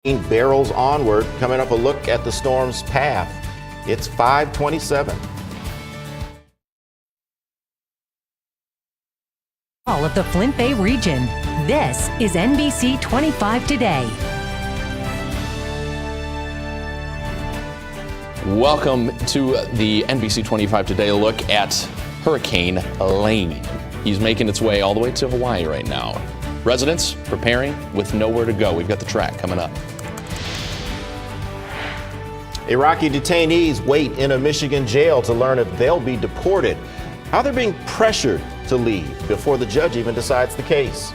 Barrels onward. Coming up, a look at the storm's path. It's 5:27. All of the Flint Bay region. This is NBC 25 Today. Welcome to the NBC 25 Today look at Hurricane Lane. He's making its way all the way to Hawaii right now. Residents preparing with nowhere to go. We've got the track coming up. Iraqi detainees wait in a Michigan jail to learn if they'll be deported. How they're being pressured to leave before the judge even decides the case.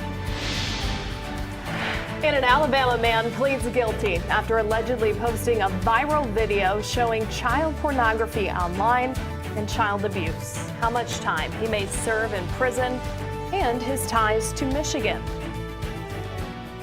And an Alabama man pleads guilty after allegedly posting a viral video showing child pornography online and child abuse. How much time he may serve in prison and his ties to Michigan.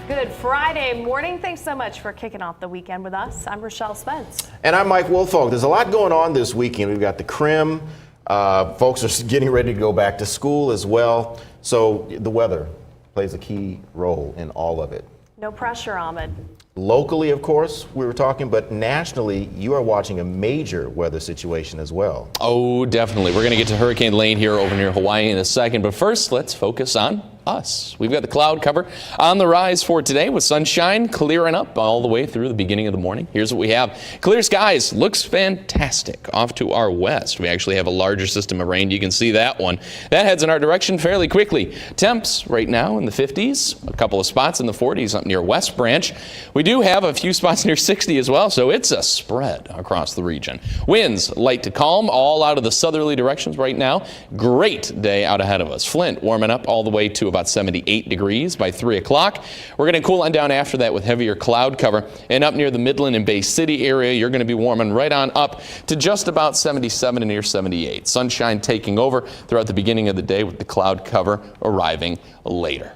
Good Friday morning. Thanks so much for kicking off the weekend with us. I'm Rochelle Spence. And I'm Mike Woolfolk. There's a lot going on this weekend. We've got the Crim. Folks are getting ready to go back to school as well. So the weather plays a key role in all of it. No pressure, Ahmed. Locally, of course, we were talking, but nationally, you are watching a major weather situation as well. Oh, definitely. We're going to get to Hurricane Lane here over near Hawaii in a second. But first, let's focus on us. We've got the cloud cover on the rise for today with sunshine clearing up all the way through the beginning of the morning. Here's what we have. Clear skies. Looks fantastic. Off to our west, we actually have a larger system of rain. You can see that one. That heads in our direction fairly quickly. Temps right now in the 50s. A couple of spots in the 40s up near West Branch. We do have a few spots near 60 as well, so it's a spread across the region. Winds light to calm all out of the southerly directions right now. Great day out ahead of us. Flint warming up all the way to about 78 degrees by 3 o'clock. We're going to cool on down after that with heavier cloud cover. And up near the Midland and Bay City area, you're going to be warming right on up to just about 77 and near 78. Sunshine taking over throughout the beginning of the day with the cloud cover arriving later.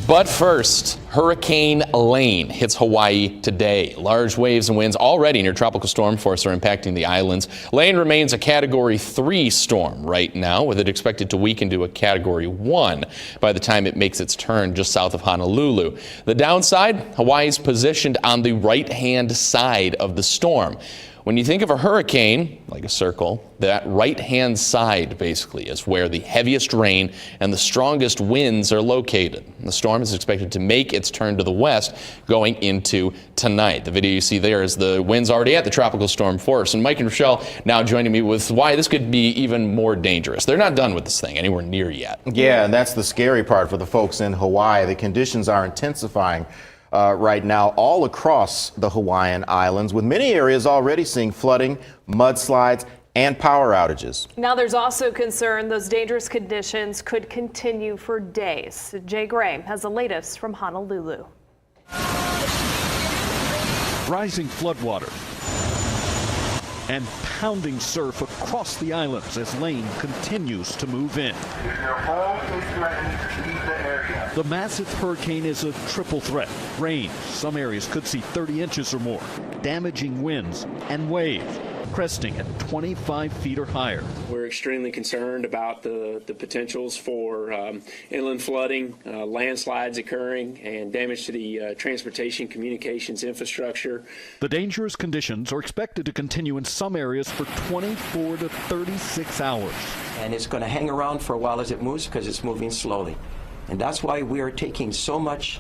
But first, Hurricane Lane hits Hawaii today. Large waves and winds already near tropical storm force are impacting the islands. Lane remains a Category 3 storm right now, with it expected to weaken to a Category 1 by the time it makes its turn just south of Honolulu. The downside, Hawaii's positioned on the right-hand side of the storm. When you think of a hurricane, like a circle, that right-hand side basically is where the heaviest rain and the strongest winds are located. The storm is expected to make its turn to the west going into tonight. The video you see there is the winds already at the tropical storm force. And Mike and Rochelle now joining me with why this could be even more dangerous. They're not done with this thing anywhere near yet. Yeah, and that's the scary part for the folks in Hawaii. The conditions are intensifying right now all across the Hawaiian Islands, with many areas already seeing flooding, mudslides, and power outages. Now there's also concern those dangerous conditions could continue for days. Jay Gray has the latest from Honolulu. Rising floodwater and pounding surf across the islands as Lane continues to move in. The massive hurricane is a triple threat. Rain, some areas could see 30 inches or more. Damaging winds and waves, cresting at 25 feet or higher. We're extremely concerned about the potentials for inland flooding, landslides occurring, and damage to the transportation communications infrastructure. The dangerous conditions are expected to continue in some areas for 24 to 36 hours. And it's going to hang around for a while as it moves because it's moving slowly. And that's why we are taking so much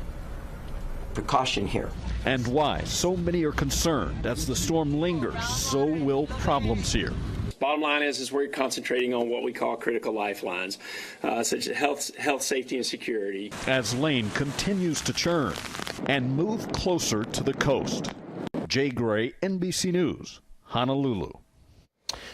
precaution here. And why so many are concerned as the storm lingers, so will problems here. Bottom line is we're concentrating on what we call critical lifelines, such as health, safety, and security. As Lane continues to churn and move closer to the coast. Jay Gray, NBC News, Honolulu.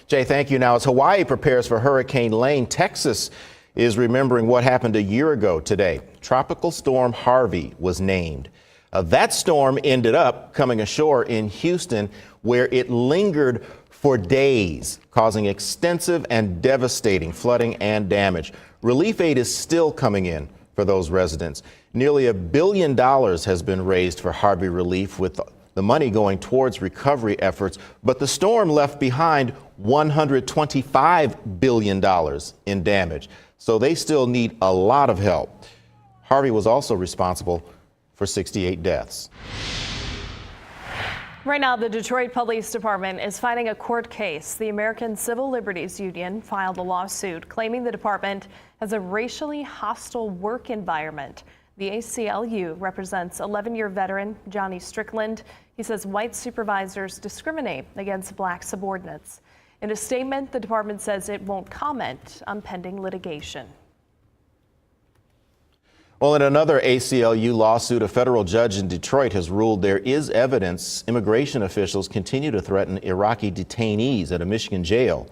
Jay, thank you. Now, as Hawaii prepares for Hurricane Lane, Texas is remembering what happened a year ago today. Tropical Storm Harvey was named. That storm ended up coming ashore in Houston, where it lingered for days, causing extensive and devastating flooding and damage. Relief aid is still coming in for those residents. Nearly $1 billion has been raised for Harvey relief, with the money going towards recovery efforts, but the storm left behind $125 billion in damage. So they still need a lot of help. Harvey was also responsible for 68 deaths. Right now, the Detroit Police Department is fighting a court case. The American Civil Liberties Union filed a lawsuit claiming the department has a racially hostile work environment. The ACLU represents 11-year veteran Johnny Strickland. He says white supervisors discriminate against black subordinates. In a statement, the department says it won't comment on pending litigation. Well, in another ACLU lawsuit, a federal judge in Detroit has ruled there is evidence immigration officials continue to threaten Iraqi detainees at a Michigan jail.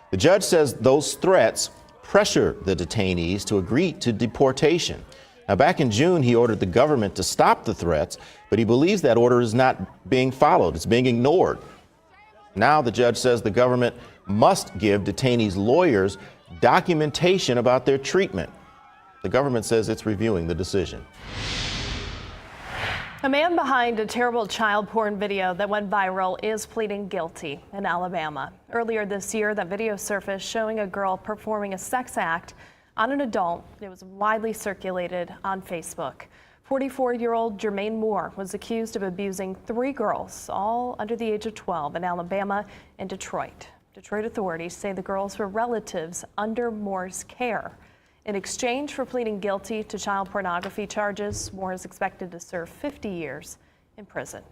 The judge says those threats pressure the detainees to agree to deportation. Now, back in June, he ordered the government to stop the threats, but he believes that order is not being followed. It's being ignored. Now the judge says the government must give detainees' lawyers documentation about their treatment. The government says it's reviewing the decision. A man behind a terrible child porn video that went viral is pleading guilty in Alabama. Earlier this year, that video surfaced showing a girl performing a sex act on an adult. It was widely circulated on Facebook. 44-year-old Jermaine Moore was accused of abusing 3 girls, all under the age of 12, in Alabama and Detroit. Detroit authorities say the girls were relatives under Moore's care. In exchange for pleading guilty to child pornography charges, Moore is expected to serve 50 years in prison.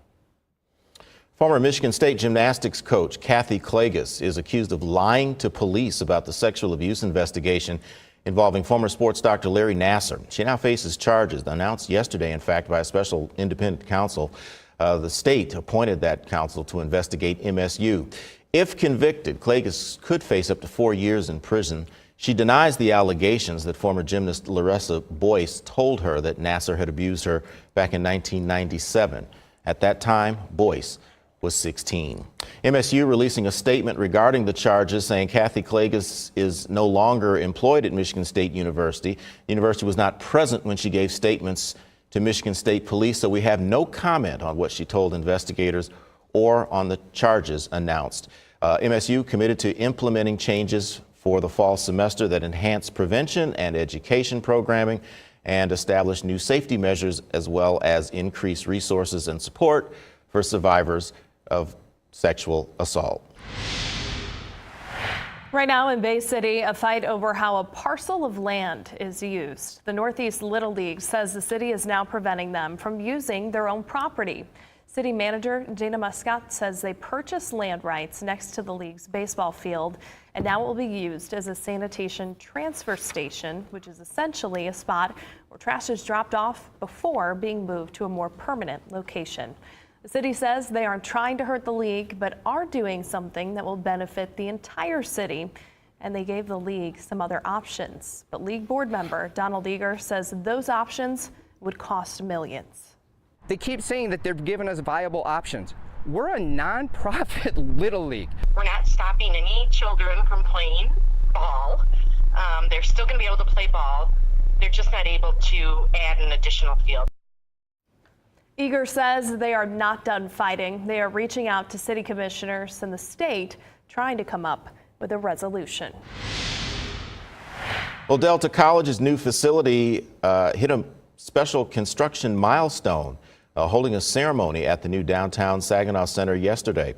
Former Michigan State gymnastics coach Kathy Klages is accused of lying to police about the sexual abuse investigation involving former sports doctor Larry Nassar. She now faces charges announced yesterday, in fact, by a special independent counsel. The state appointed that counsel to investigate MSU. If convicted, Klages could face up to 4 years in prison. She denies the allegations that former gymnast Larissa Boyce told her that Nassar had abused her back in 1997. At that time, Boyce was 16. MSU releasing a statement regarding the charges, saying Kathy Klages is no longer employed at Michigan State University. The university was not present when she gave statements to Michigan State Police, so we have no comment on what she told investigators or on the charges announced. MSU committed to implementing changes for the fall semester that enhance prevention and education programming and establish new safety measures, as well as increase resources and support for survivors of sexual assault. Right now in Bay City, a fight over how a parcel of land is used. The Northeast Little League says the city is now preventing them from using their own property. City manager Dana Muscat says they purchased land rights next to the league's baseball field, and now it will be used as a sanitation transfer station, which is essentially a spot where trash is dropped off before being moved to a more permanent location. The city says they aren't trying to hurt the league, but are doing something that will benefit the entire city, and they gave the league some other options. But league board member Donald Eager says those options would cost millions. They keep saying that they're giving us viable options. We're a nonprofit little league. We're not stopping any children from playing ball. They're still going to be able to play ball. They're just not able to add an additional field. Eager says they are not done fighting. They are reaching out to city commissioners and the state, trying to come up with a resolution. Well, Delta College's new facility hit a special construction milestone, holding a ceremony at the new downtown Saginaw Center yesterday.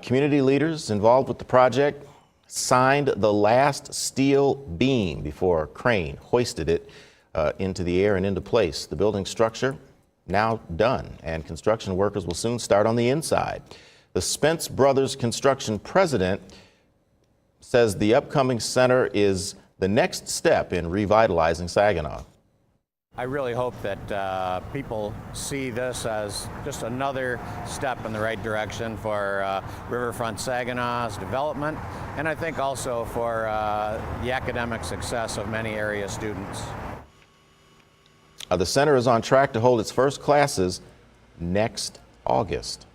Community leaders involved with the project signed the last steel beam before a crane hoisted it into the air and into place. The building structure now done, and construction workers will soon start on the inside. The Spence Brothers Construction president says the upcoming center is the next step in revitalizing Saginaw. I really hope that people see this as just another step in the right direction for Riverfront Saginaw's development, and I think also for the academic success of many area students. The center is on track to hold its first classes next August.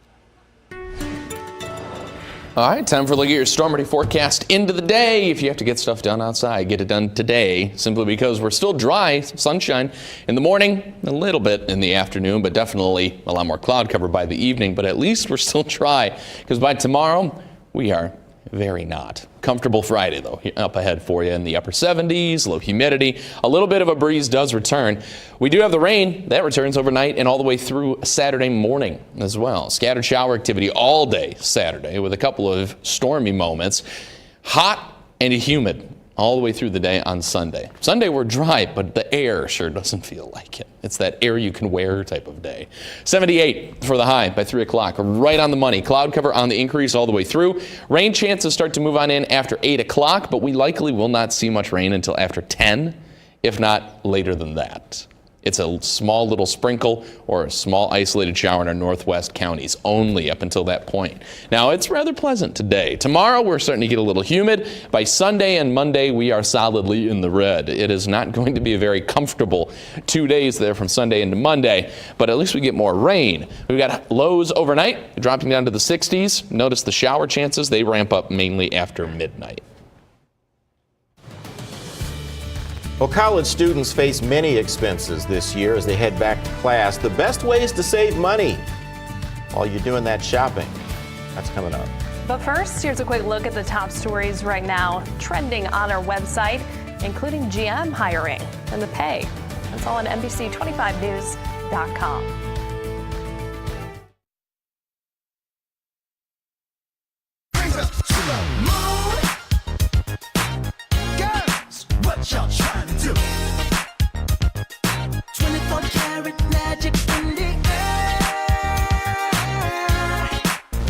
All right, time for a look at your Stormity forecast into the day. If you have to get stuff done outside, get it done today, simply because we're still dry, sunshine in the morning, a little bit in the afternoon, but definitely a lot more cloud cover by the evening. But at least we're still dry, because by tomorrow we are very not. Comfortable Friday, though, up ahead for you in the upper 70s, low humidity. A little bit of a breeze does return. We do have the rain. That returns overnight and all the way through Saturday morning as well. Scattered shower activity all day Saturday with a couple of stormy moments. Hot and humid all the way through the day on Sunday. Sunday we're dry, but the air sure doesn't feel like it. It's that air you can wear type of day. 78 for the high by 3 o'clock, right on the money. Cloud cover on the increase all the way through. Rain chances start to move on in after 8 o'clock, but we likely will not see much rain until after 10, if not later than that. It's a small little sprinkle or a small isolated shower in our northwest counties only up until that point. Now, it's rather pleasant today. Tomorrow, we're starting to get a little humid. By Sunday and Monday, we are solidly in the red. It is not going to be a very comfortable 2 days there from Sunday into Monday, but at least we get more rain. We've got lows overnight dropping down to the 60s. Notice the shower chances, they ramp up mainly after midnight. Well, college students face many expenses this year as they head back to class. The best ways to save money while you're doing that shopping. That's coming up. But first, here's a quick look at the top stories right now trending on our website, including GM hiring and the pay. That's all on NBC25News.com. What y'all